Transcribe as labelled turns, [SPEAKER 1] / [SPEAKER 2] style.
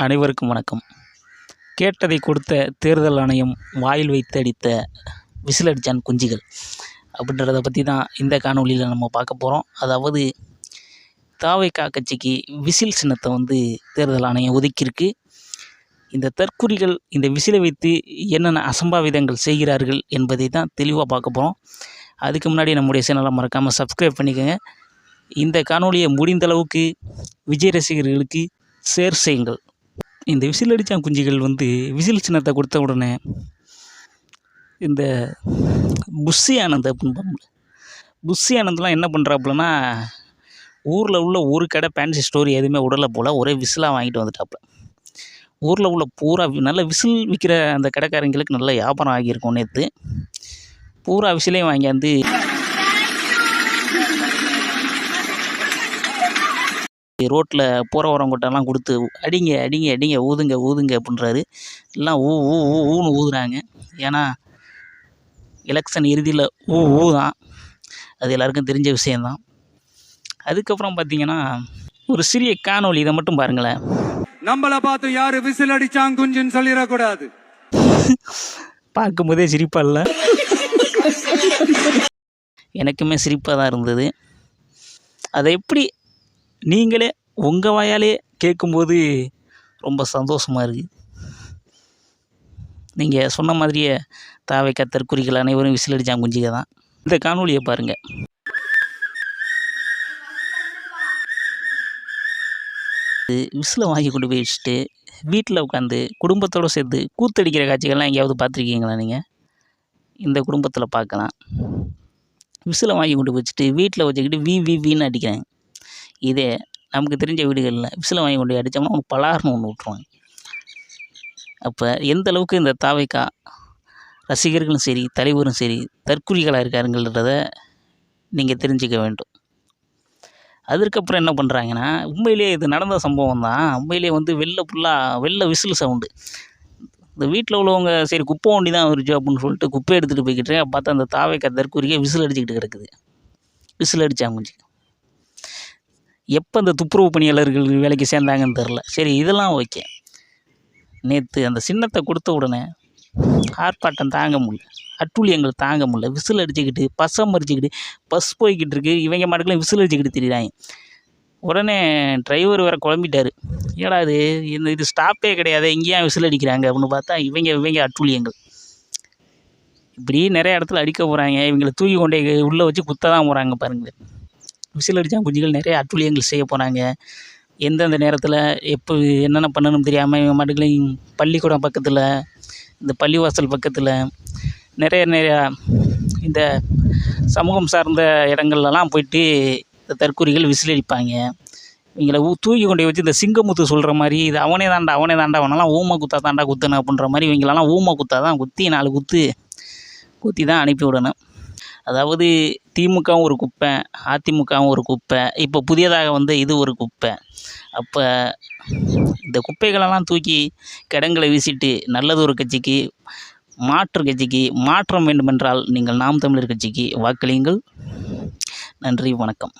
[SPEAKER 1] அனைவருக்கும் வணக்கம். கேட்டதை கொடுத்த தேர்தல் ஆணையம் வாயில் வைத்து அடித்த விசில் அடிச்சான் குஞ்சுகள் அப்படின்றத பற்றி தான் இந்த காணொலியில் நம்ம பார்க்க போகிறோம். அதாவது தாவேகா கட்சிக்கு விசில் சின்னத்தை தேர்தல் ஆணையம் ஒதுக்கியிருக்கு. இந்த தற்குறிகள் இந்த விசிலை வைத்து என்னென்ன அசம்பாவிதங்கள் செய்கிறார்கள் என்பதை தான் தெளிவாக பார்க்க போகிறோம். அதுக்கு முன்னாடி நம்முடைய சேனலை மறக்காமல் சப்ஸ்கிரைப் பண்ணிக்கோங்க. இந்த காணொலியை முடிந்தளவுக்கு விஜய் ரசிகர்களுக்கு ஷேர் செய்யுங்கள். இந்த விசில் அடித்தான் குஞ்சுகள் விசில் சின்னத்தை கொடுத்த உடனே இந்த புஷி ஆனந்த் அப்படின்னு புஷி ஆனந்த்லாம் என்ன பண்ணுறாப்புலன்னா, ஊரில் உள்ள ஒரு கடை ஃபேன்சி ஸ்டோரி எதுவுமே உடலை போல் ஒரே விசிலாக வாங்கிட்டு வந்துட்டாப்புல. ஊரில் உள்ள பூரா நல்ல விசில் விற்கிற அந்த கடைக்காரங்களுக்கு நல்ல வியாபாரம் ஆகியிருக்கும். நேற்று பூரா விசிலையும் வாங்கியாந்து ரோட்டில் போகிற வரவங்கிட்டலாம் கொடுத்து அடிங்க அடிங்க அடிங்க ஊதுங்க ஊதுங்க அப்படின்றாரு. எல்லாம் ஊ ஊ ஊன்னு ஊதுறாங்க. ஏன்னா எலெக்ஷன் இறுதியில் ஊதான், அது எல்லாருக்கும் தெரிஞ்ச விஷயந்தான். அதுக்கப்புறம் பார்த்தீங்கன்னா ஒரு சிறிய காணொலி, இதை மட்டும் பாருங்களேன்.
[SPEAKER 2] நம்மளை பார்த்து யாரு விசில் அடிச்சாங்க குஞ்சுன்னு சொல்லிடக்கூடாது.
[SPEAKER 1] பார்க்கும்போதே சிரிப்பாக இல்லை, எனக்குமே சிரிப்பாக தான் இருந்தது. அதை எப்படி நீங்களே உங்கள் வாயாலே கேட்கும்போது ரொம்ப சந்தோஷமாக இருக்குது. நீங்கள் சொன்ன மாதிரியே தாவேகா தற்குறிகள் அனைவரும் விசில் அடித்தாங்க குஞ்சிக தான். இந்த காணொலியை பாருங்கள். விசிலை வாங்கி கொண்டு போய் வச்சுட்டு வீட்டில் உட்காந்து குடும்பத்தோடு சேர்த்து கூத்தடிக்கிற காட்சிகள்லாம் எங்கேயாவது பார்த்துருக்கீங்களா? நீங்கள் இந்த குடும்பத்தில் பார்க்கலாம். விசிலை வாங்கி கொண்டு வச்சுட்டு வீட்டில் வச்சுக்கிட்டு வின்னு அடிக்கிறாங்க. இதே நமக்கு தெரிஞ்ச வீடுகளில் விசிலை வாங்கி கொண்டு அடித்தோம்னா ஒன்று பலார்னு ஒன்று விட்ருவாங்க. அப்போ எந்த அளவுக்கு இந்த தாவேகா ரசிகர்களும் சரி தலைவரும் சரி தற்குறிகளாக இருக்காருங்கிறத நீங்கள் தெரிஞ்சுக்க வேண்டும். அதுக்கப்புறம் என்ன பண்ணுறாங்கன்னா, உண்மையிலே இது நடந்த சம்பவம் தான். உண்மையிலே வெளில விசில் சவுண்டு. இந்த வீட்டில் உள்ளவங்க சரி குப்பை வண்டி தான் வருச்சு அப்படின்னு சொல்லிட்டு குப்பை எடுத்துகிட்டு போய்கிட்டு பார்த்தா அந்த தாவேகா தற்குறிக்கே விசில் அடிச்சுக்கிட்டு கிடக்குது. விசில் அடித்தாங்க கொஞ்சம். எப்போ அந்த துப்புரவு பணியாளர்கள் வேலைக்கு சேர்ந்தாங்கன்னு தெரில. சரி, இதெல்லாம் ஓகே. நேற்று அந்த சின்னத்தை கொடுத்த உடனே ஆர்ப்பாட்டம் தாங்க முடியல, அட்டூழியங்கள் தாங்க முடியல. விசில் அடிச்சுக்கிட்டு பசம் மறிச்சிக்கிட்டு பஸ் போய்கிட்டு இருக்கு, இவங்க மாட்டுக்கெல்லாம் விசில் அடிச்சுக்கிட்டு திரிகிறாங்க. உடனே டிரைவர் வேறு குழம்பிட்டார். ஏடா இது ஸ்டாப்பே கிடையாது, இங்கேயும் விசில் அடிக்கிறாங்க அப்படின்னு பார்த்தா இவங்க அட்டூழியங்கள். இப்படி நிறைய இடத்துல அடிக்க போகிறாங்க. இவங்களை தூக்கி கொண்டே உள்ளே வச்சு குத்த தான் போகிறாங்க பாருங்கள். விசில் அடித்தான் குஞ்சுகள் நிறைய அட்டூழியங்கள் செய்ய போகிறாங்க. எந்தெந்த நேரத்தில் எப்போ என்னென்ன பண்ணணும்னு தெரியாமல் இவங்க மாட்டுக்களையும் பள்ளிக்கூடம் பக்கத்தில், இந்த பள்ளிவாசல் பக்கத்தில் நிறையா இந்த சமூகம் சார்ந்த இடங்கள்லாம் போயிட்டு இந்த தற்குறிகள் விசில் அடிப்பாங்க. இவங்களை தூக்கி கொண்டே வச்சு இந்த சிங்கமுத்து சொல்கிற மாதிரி இது அவனே தாண்டா அவனெல்லாம் ஊமை குத்தா தாண்டா குத்தணும் அப்படின்ற மாதிரி இவங்களெல்லாம் ஊமை குத்தா தான் குத்தி 4 குத்தி தான் அனுப்பி விடணும். அதாவது திமுகவும் ஒரு குப்பை, அதிமுகவும் ஒரு குப்பை, இப்போ புதியதாக இது ஒரு குப்பை. அப்போ இந்த குப்பைகளெல்லாம் தூக்கி கிடங்களை வீசிட்டு நல்லது ஒரு கட்சிக்கு, மாற்று கட்சிக்கு மாற்றம் வேண்டுமென்றால் நீங்கள் நாம் தமிழர் கட்சிக்கு வாக்களியுங்கள். நன்றி, வணக்கம்.